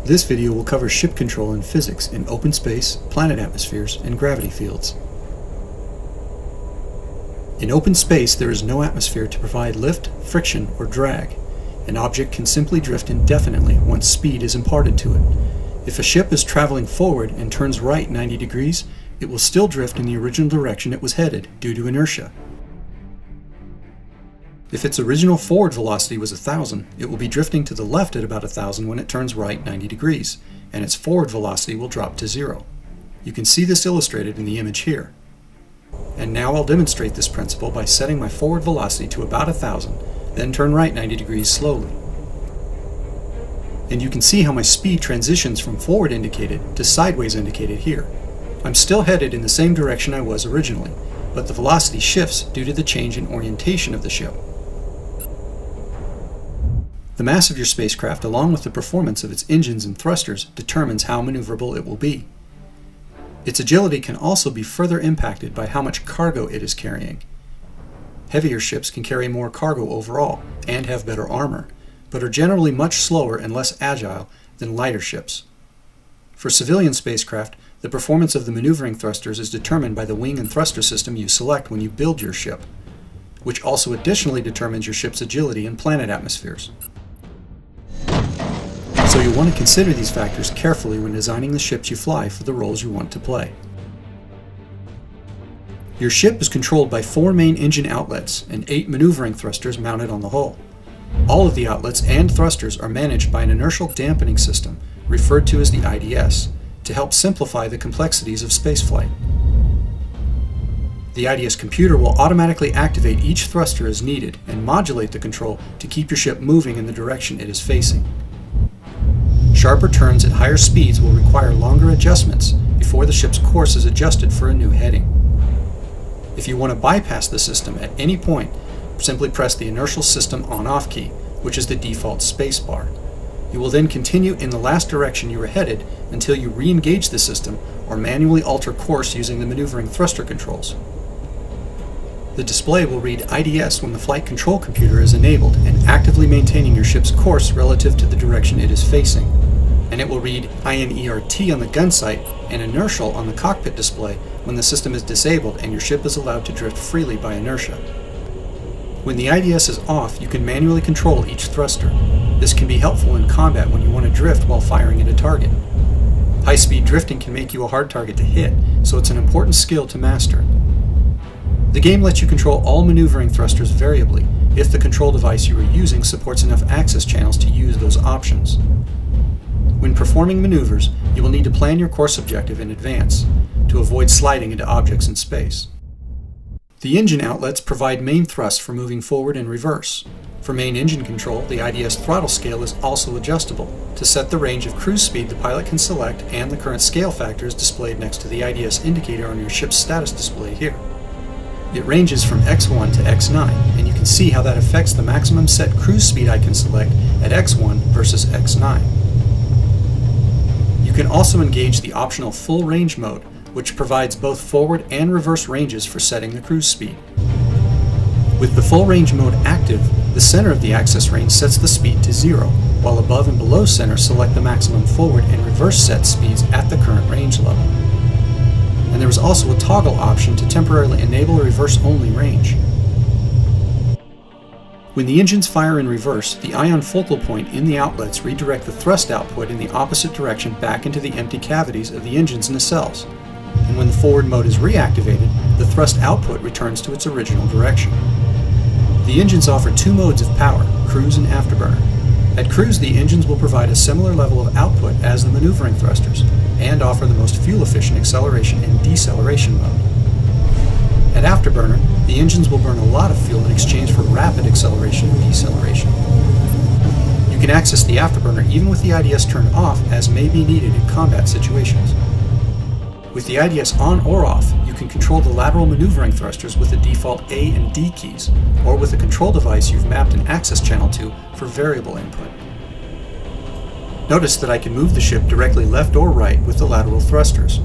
This video will cover ship control and physics in open space, planet atmospheres, and gravity fields. In open space, there is no atmosphere to provide lift, friction, or drag. An object can simply drift indefinitely once speed is imparted to it. If a ship is traveling forward and turns right 90 degrees, it will still drift in the original direction it was headed due to inertia. If its original forward velocity was 1,000, it will be drifting to the left at about 1,000 when it turns right 90 degrees, and its forward velocity will drop to 0. You can see this illustrated in the image here. And now I'll demonstrate this principle by setting my forward velocity to about 1,000, then turn right 90 degrees slowly. And you can see how my speed transitions from forward indicated to sideways indicated here. I'm still headed in the same direction I was originally, but the velocity shifts due to the change in orientation of the ship. The mass of your spacecraft, along with the performance of its engines and thrusters, determines how maneuverable it will be. Its agility can also be further impacted by how much cargo it is carrying. Heavier ships can carry more cargo overall and have better armor, but are generally much slower and less agile than lighter ships. For civilian spacecraft, the performance of the maneuvering thrusters is determined by the wing and thruster system you select when you build your ship, which also additionally determines your ship's agility in planet atmospheres. So you'll want to consider these factors carefully when designing the ships you fly for the roles you want to play. Your ship is controlled by 4 main engine outlets and 8 maneuvering thrusters mounted on the hull. All of the outlets and thrusters are managed by an inertial dampening system, referred to as the IDS, to help simplify the complexities of spaceflight. The IDS computer will automatically activate each thruster as needed and modulate the control to keep your ship moving in the direction it is facing. Sharper turns at higher speeds will require longer adjustments before the ship's course is adjusted for a new heading. If you want to bypass the system at any point, simply press the inertial system on-off key, which is the default spacebar. You will then continue in the last direction you were headed until you re-engage the system or manually alter course using the maneuvering thruster controls. The display will read IDS when the flight control computer is enabled and actively maintaining your ship's course relative to the direction it is facing. And it will read INERT on the gun sight and inertial on the cockpit display when the system is disabled and your ship is allowed to drift freely by inertia. When the IDS is off, you can manually control each thruster. This can be helpful in combat when you want to drift while firing at a target. High-speed drifting can make you a hard target to hit, so it's an important skill to master. The game lets you control all maneuvering thrusters variably if the control device you are using supports enough access channels to use those options. When performing maneuvers, you will need to plan your course objective in advance to avoid sliding into objects in space. The engine outlets provide main thrust for moving forward and reverse. For main engine control, the IDS throttle scale is also adjustable to set the range of cruise speed the pilot can select, and the current scale factor is displayed next to the IDS indicator on your ship's status display here. It ranges from X1 to X9, and you can see how that affects the maximum set cruise speed I can select at X1 versus X9. You can also engage the optional full range mode, which provides both forward and reverse ranges for setting the cruise speed. With the full range mode active, the center of the access range sets the speed to 0, while above and below center select the maximum forward and reverse set speeds at the current range level. And there is also a toggle option to temporarily enable a reverse-only range. When the engines fire in reverse, the ion focal point in the outlets redirect the thrust output in the opposite direction back into the empty cavities of the engines nacelles. And when the forward mode is reactivated, the thrust output returns to its original direction. The engines offer 2 modes of power, cruise and afterburner. At cruise, the engines will provide a similar level of output as the maneuvering thrusters, and offer the most fuel-efficient acceleration and deceleration mode. At afterburner, the engines will burn a lot of fuel in exchange for rapid acceleration and deceleration. You can access the afterburner even with the IDS turned off, as may be needed in combat situations. With the IDS on or off, you can control the lateral maneuvering thrusters with the default A and D keys, or with a control device you've mapped an access channel to for variable input. Notice that I can move the ship directly left or right with the lateral thrusters.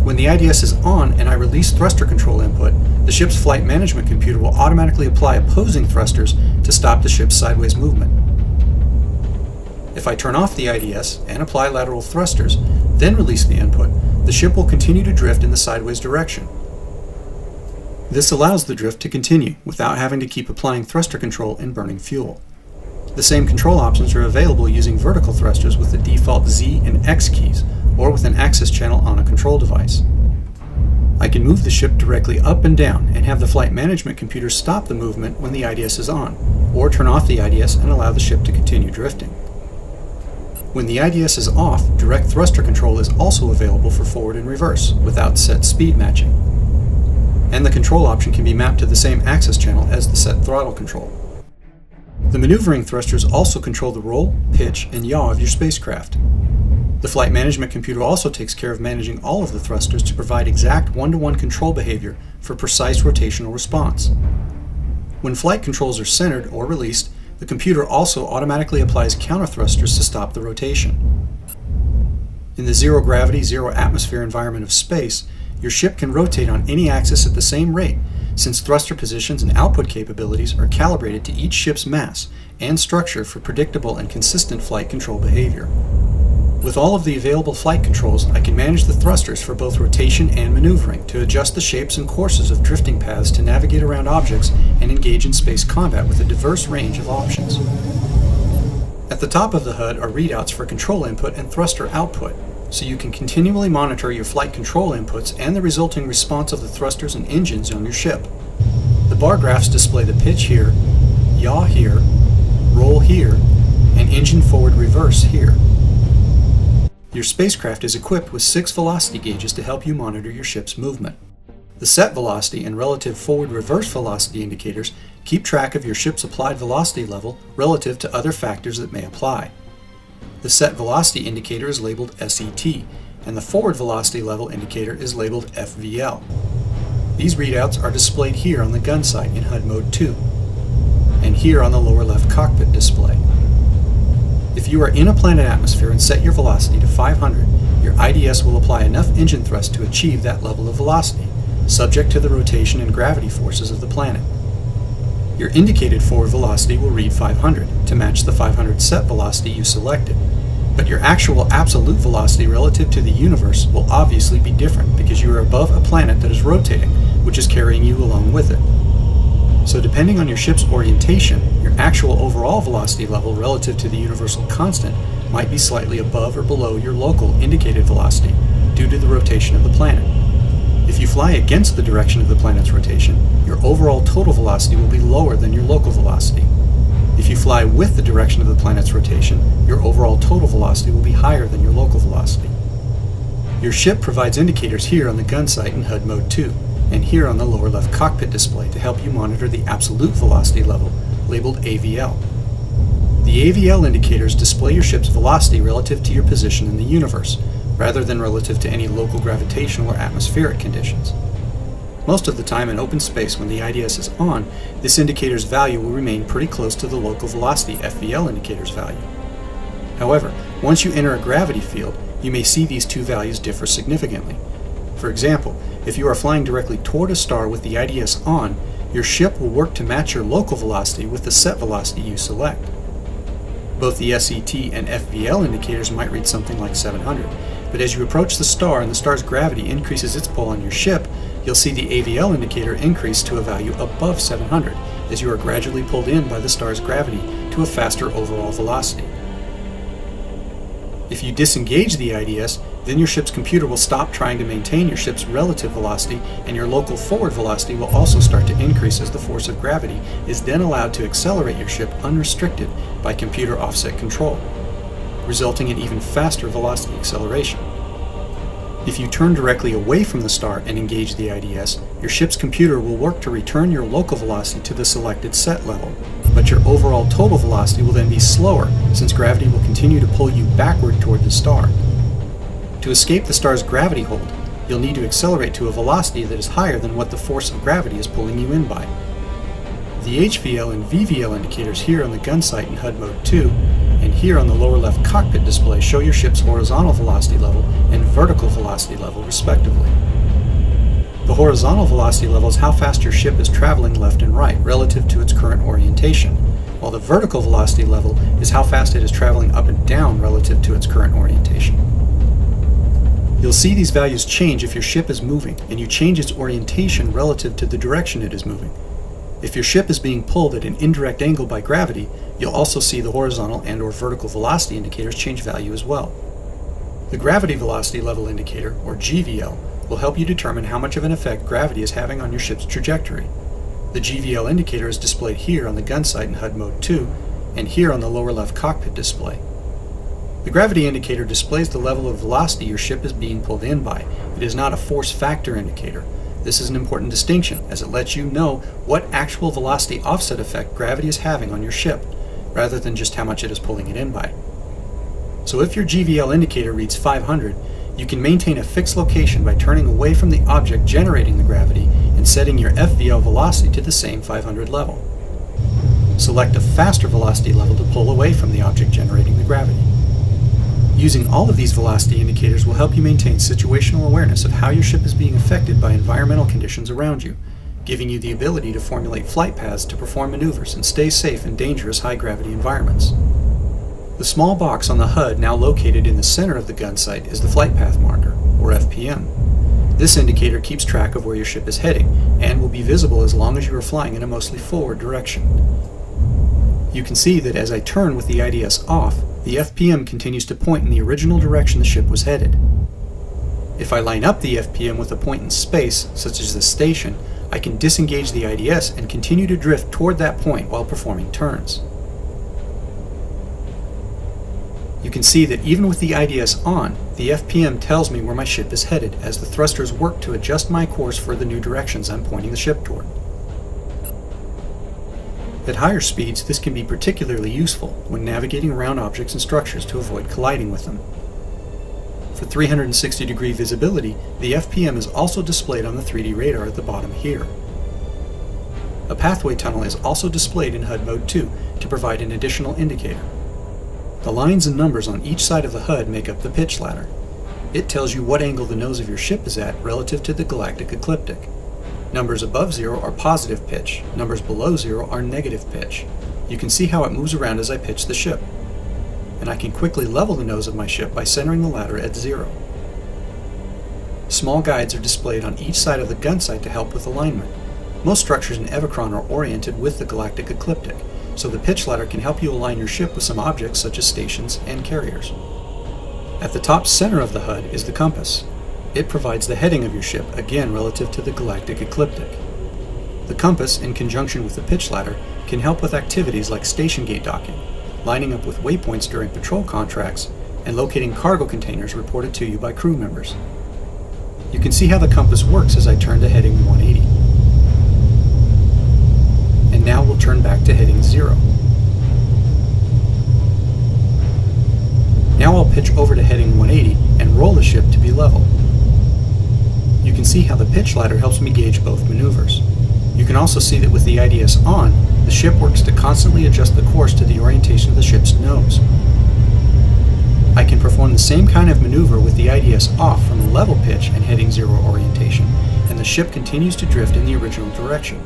When the IDS is on and I release thruster control input, the ship's flight management computer will automatically apply opposing thrusters to stop the ship's sideways movement. If if I turn off the IDS and apply lateral thrusters, then release the input, the ship will continue to drift in the sideways direction. This allows the drift to continue without having to keep applying thruster control and burning fuel. The same control options are available using vertical thrusters with the default Z and X keys, or with an access channel on a control device. I can move the ship directly up and down and have the flight management computer stop the movement when the IDS is on, or turn off the IDS and allow the ship to continue drifting. When the IDS is off, direct thruster control is also available for forward and reverse, without set speed matching. And the control option can be mapped to the same access channel as the set throttle control. The maneuvering thrusters also control the roll, pitch, and yaw of your spacecraft. The flight management computer also takes care of managing all of the thrusters to provide exact one-to-one control behavior for precise rotational response. When flight controls are centered or released, the computer also automatically applies counter thrusters to stop the rotation. In the zero gravity, zero atmosphere environment of space, your ship can rotate on any axis at the same rate, since thruster positions and output capabilities are calibrated to each ship's mass and structure for predictable and consistent flight control behavior. With all of the available flight controls, I can manage the thrusters for both rotation and maneuvering to adjust the shapes and courses of drifting paths to navigate around objects and engage in space combat with a diverse range of options. At the top of the HUD are readouts for control input and thruster output, so you can continually monitor your flight control inputs and the resulting response of the thrusters and engines on your ship. The bar graphs display the pitch here, yaw here, roll here, and engine forward reverse here. Your spacecraft is equipped with 6 velocity gauges to help you monitor your ship's movement. The set velocity and relative forward-reverse velocity indicators keep track of your ship's applied velocity level relative to other factors that may apply. The set velocity indicator is labeled SET, and the forward velocity level indicator is labeled FVL. These readouts are displayed here on the gun sight in HUD Mode 2, and here on the lower left cockpit display. If you are in a planet atmosphere and set your velocity to 500, your IDS will apply enough engine thrust to achieve that level of velocity, subject to the rotation and gravity forces of the planet. Your indicated forward velocity will read 500 to match the 500 set velocity you selected, but your actual absolute velocity relative to the universe will obviously be different because you are above a planet that is rotating, which is carrying you along with it. So depending on your ship's orientation, your actual overall velocity level relative to the universal constant might be slightly above or below your local indicated velocity due to the rotation of the planet. If you fly against the direction of the planet's rotation, your overall total velocity will be lower than your local velocity. If you fly with the direction of the planet's rotation, your overall total velocity will be higher than your local velocity. Your ship provides indicators here on the gun sight in HUD Mode 2, and here on the lower left cockpit display to help you monitor the absolute velocity level, labeled AVL. The AVL indicators display your ship's velocity relative to your position in the universe, rather than relative to any local gravitational or atmospheric conditions. Most of the time in open space when the IDS is on, this indicator's value will remain pretty close to the local velocity FVL indicator's value. However, once you enter a gravity field, you may see these two values differ significantly. For example, if you are flying directly toward a star with the IDS on, your ship will work to match your local velocity with the set velocity you select. Both the SET and FVL indicators might read something like 700, but as you approach the star and the star's gravity increases its pull on your ship, you'll see the AVL indicator increase to a value above 700 as you are gradually pulled in by the star's gravity to a faster overall velocity. If you disengage the IDS, then your ship's computer will stop trying to maintain your ship's relative velocity, and your local forward velocity will also start to increase as the force of gravity is then allowed to accelerate your ship unrestricted by computer offset control, resulting in even faster velocity acceleration. If you turn directly away from the star and engage the IDS, your ship's computer will work to return your local velocity to the selected set level, but your overall total velocity will then be slower since gravity will continue to pull you backward toward the star. To escape the star's gravity hold, you'll need to accelerate to a velocity that is higher than what the force of gravity is pulling you in by. The HVL and VVL indicators here on the gun sight in HUD Mode 2 and here on the lower left cockpit display show your ship's horizontal velocity level and vertical velocity level respectively. The horizontal velocity level is how fast your ship is traveling left and right relative to its current orientation, while the vertical velocity level is how fast it is traveling up and down relative to its current orientation. You'll see these values change if your ship is moving and you change its orientation relative to the direction it is moving. If your ship is being pulled at an indirect angle by gravity, you'll also see the horizontal and/or vertical velocity indicators change value as well. The gravity velocity level indicator, or GVL, will help you determine how much of an effect gravity is having on your ship's trajectory. The GVL indicator is displayed here on the gun sight in HUD Mode 2 and here on the lower left cockpit display. The gravity indicator displays the level of velocity your ship is being pulled in by. It is not a force factor indicator. This is an important distinction, as it lets you know what actual velocity offset effect gravity is having on your ship, rather than just how much it is pulling it in by. So if your GVL indicator reads 500, you can maintain a fixed location by turning away from the object generating the gravity and setting your FVL velocity to the same 500 level. Select a faster velocity level to pull away from the object generating the gravity. Using all of these velocity indicators will help you maintain situational awareness of how your ship is being affected by environmental conditions around you, giving you the ability to formulate flight paths to perform maneuvers and stay safe in dangerous high-gravity environments. The small box on the HUD now located in the center of the gun sight is the flight path marker, or FPM. This indicator keeps track of where your ship is heading and will be visible as long as you are flying in a mostly forward direction. You can see that as I turn with the IDS off, the FPM continues to point in the original direction the ship was headed. If I line up the FPM with a point in space, such as the station, I can disengage the IDS and continue to drift toward that point while performing turns. You can see that even with the IDS on, the FPM tells me where my ship is headed as the thrusters work to adjust my course for the new directions I'm pointing the ship toward. At higher speeds, this can be particularly useful when navigating around objects and structures to avoid colliding with them. For 360-degree visibility, the FPM is also displayed on the 3D radar at the bottom here. A pathway tunnel is also displayed in HUD Mode 2 to provide an additional indicator. The lines and numbers on each side of the HUD make up the pitch ladder. It tells you what angle the nose of your ship is at relative to the galactic ecliptic. Numbers above 0 are positive pitch, numbers below 0 are negative pitch. You can see how it moves around as I pitch the ship. And I can quickly level the nose of my ship by centering the ladder at 0. Small guides are displayed on each side of the gun sight to help with alignment. Most structures in Evochron are oriented with the galactic ecliptic, so the pitch ladder can help you align your ship with some objects such as stations and carriers. At the top center of the HUD is the compass. It provides the heading of your ship, again relative to the galactic ecliptic. The compass, in conjunction with the pitch ladder, can help with activities like station gate docking, lining up with waypoints during patrol contracts, and locating cargo containers reported to you by crew members. You can see how the compass works as I turn to heading 180. And now we'll turn back to heading 0. Now I'll pitch over to heading 180 and roll the ship to be level. You can see how the pitch ladder helps me gauge both maneuvers. You can also see that with the IDS on, the ship works to constantly adjust the course to the orientation of the ship's nose. I can perform the same kind of maneuver with the IDS off from a level pitch and heading 0 orientation, and the ship continues to drift in the original direction.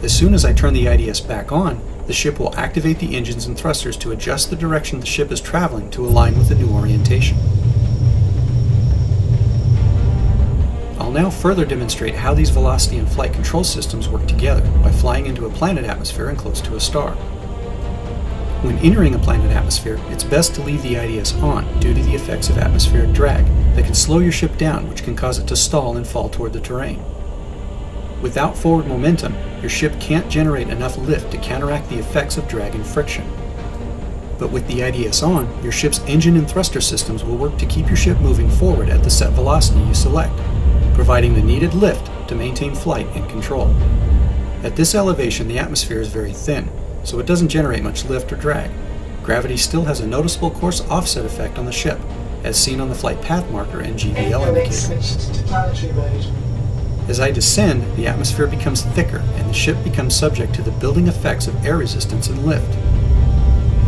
As soon as I turn the IDS back on, the ship will activate the engines and thrusters to adjust the direction the ship is traveling to align with the new orientation. I'll now further demonstrate how these velocity and flight control systems work together by flying into a planet atmosphere and close to a star. When entering a planet atmosphere, it's best to leave the IDS on due to the effects of atmospheric drag that can slow your ship down, which can cause it to stall and fall toward the terrain. Without forward momentum, your ship can't generate enough lift to counteract the effects of drag and friction. But with the IDS on, your ship's engine and thruster systems will work to keep your ship moving forward at the set velocity you select, providing the needed lift to maintain flight and control. At this elevation, the atmosphere is very thin, so it doesn't generate much lift or drag. Gravity still has a noticeable course offset effect on the ship, as seen on the flight path marker and GVL indicator. As I descend, the atmosphere becomes thicker and the ship becomes subject to the building effects of air resistance and lift.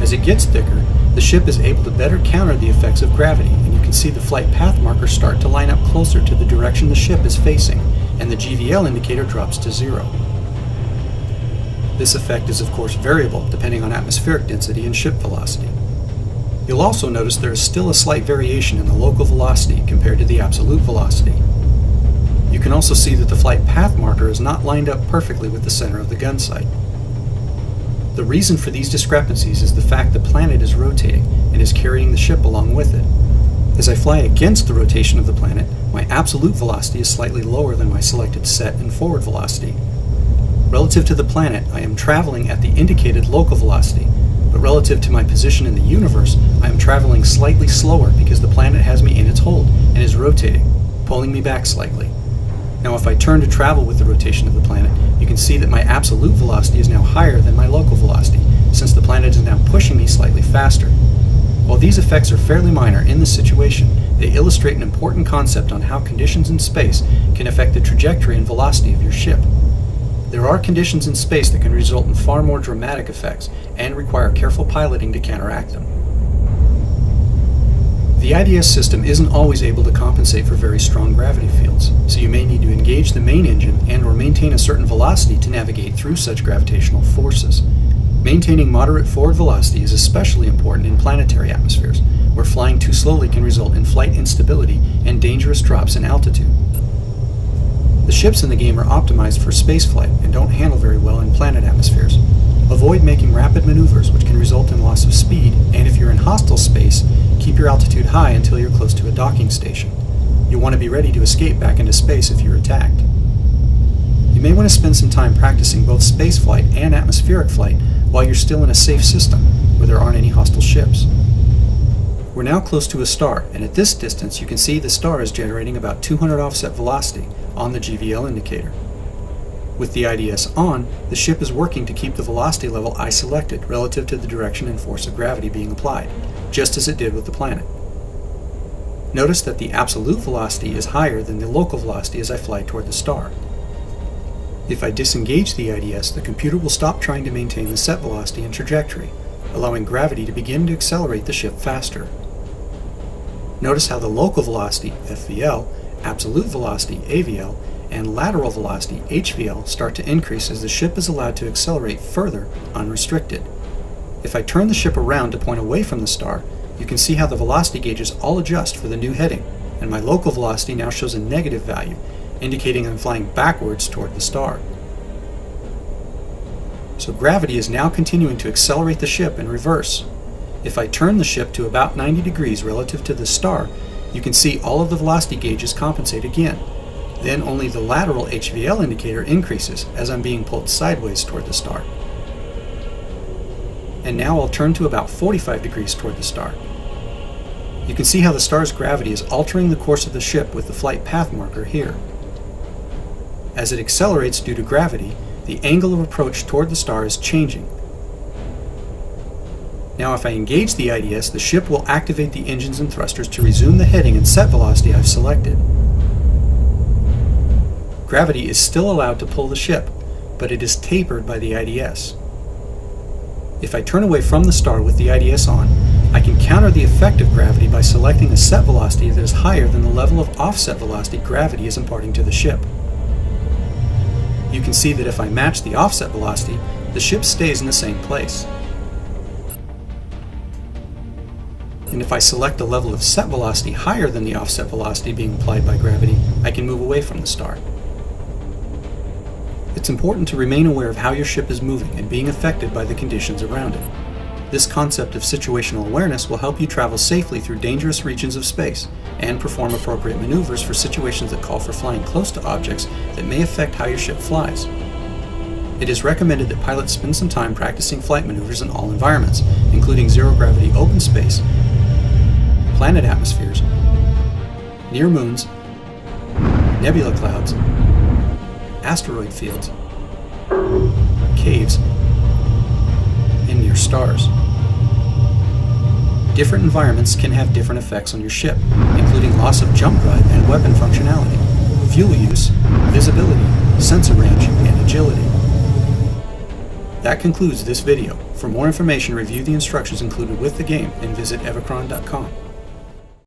As it gets thicker, the ship is able to better counter the effects of gravity, and you can see the flight path markers start to line up closer to the direction the ship is facing, and the GVL indicator drops to 0. This effect is of course variable depending on atmospheric density and ship velocity. You'll also notice there is still a slight variation in the local velocity compared to the absolute velocity. You can also see that the flight path marker is not lined up perfectly with the center of the gun sight. The reason for these discrepancies is the fact the planet is rotating and is carrying the ship along with it. As I fly against the rotation of the planet, my absolute velocity is slightly lower than my selected set and forward velocity. Relative to the planet, I am traveling at the indicated local velocity, but relative to my position in the universe, I am traveling slightly slower because the planet has me in its hold and is rotating, pulling me back slightly. Now if I turn to travel with the rotation of the planet, you can see that my absolute velocity is now higher than my local velocity, since the planet is now pushing me slightly faster. While these effects are fairly minor in this situation, they illustrate an important concept on how conditions in space can affect the trajectory and velocity of your ship. There are conditions in space that can result in far more dramatic effects and require careful piloting to counteract them. The IDS system isn't always able to compensate for very strong gravity fields, so you may need to engage the main engine and/or maintain a certain velocity to navigate through such gravitational forces. Maintaining moderate forward velocity is especially important in planetary atmospheres, where flying too slowly can result in flight instability and dangerous drops in altitude. The ships in the game are optimized for spaceflight and don't handle very well in planet atmospheres. Avoid making rapid maneuvers, which can result in loss of speed, and if you're in hostile space, keep your altitude high until you're close to a docking station. You'll want to be ready to escape back into space if you're attacked. You may want to spend some time practicing both spaceflight and atmospheric flight while you're still in a safe system where there aren't any hostile ships. We're now close to a star, and at this distance you can see the star is generating about 200 offset velocity on the GVL indicator. With the IDS on, the ship is working to keep the velocity level I selected relative to the direction and force of gravity being applied, just as it did with the planet. Notice that the absolute velocity is higher than the local velocity as I fly toward the star. If I disengage the IDS, the computer will stop trying to maintain the set velocity and trajectory, allowing gravity to begin to accelerate the ship faster. Notice how the local velocity, FVL, absolute velocity, AVL, and lateral velocity, HVL, start to increase as the ship is allowed to accelerate further unrestricted. If I turn the ship around to point away from the star, you can see how the velocity gauges all adjust for the new heading, and my local velocity now shows a negative value, indicating I'm flying backwards toward the star. So gravity is now continuing to accelerate the ship in reverse. If I turn the ship to about 90 degrees relative to the star, you can see all of the velocity gauges compensate again. Then only the lateral HVL indicator increases as I'm being pulled sideways toward the star. And now I'll turn to about 45 degrees toward the star. You can see how the star's gravity is altering the course of the ship with the flight path marker here. As it accelerates due to gravity, the angle of approach toward the star is changing. Now if I engage the IDS, the ship will activate the engines and thrusters to resume the heading and set velocity I've selected. Gravity is still allowed to pull the ship, but it is tapered by the IDS. If I turn away from the star with the IDS on, I can counter the effect of gravity by selecting a set velocity that is higher than the level of offset velocity gravity is imparting to the ship. You can see that if I match the offset velocity, the ship stays in the same place. And if I select a level of set velocity higher than the offset velocity being applied by gravity, I can move away from the star. It's important to remain aware of how your ship is moving and being affected by the conditions around it. This concept of situational awareness will help you travel safely through dangerous regions of space and perform appropriate maneuvers for situations that call for flying close to objects that may affect how your ship flies. It is recommended that pilots spend some time practicing flight maneuvers in all environments, including zero-gravity open space, planet atmospheres, near moons, nebula clouds, asteroid fields, caves, and near stars. Different environments can have different effects on your ship, including loss of jump drive and weapon functionality, fuel use, visibility, sensor range, and agility. That concludes this video. For more information, review the instructions included with the game and visit Evochron.com.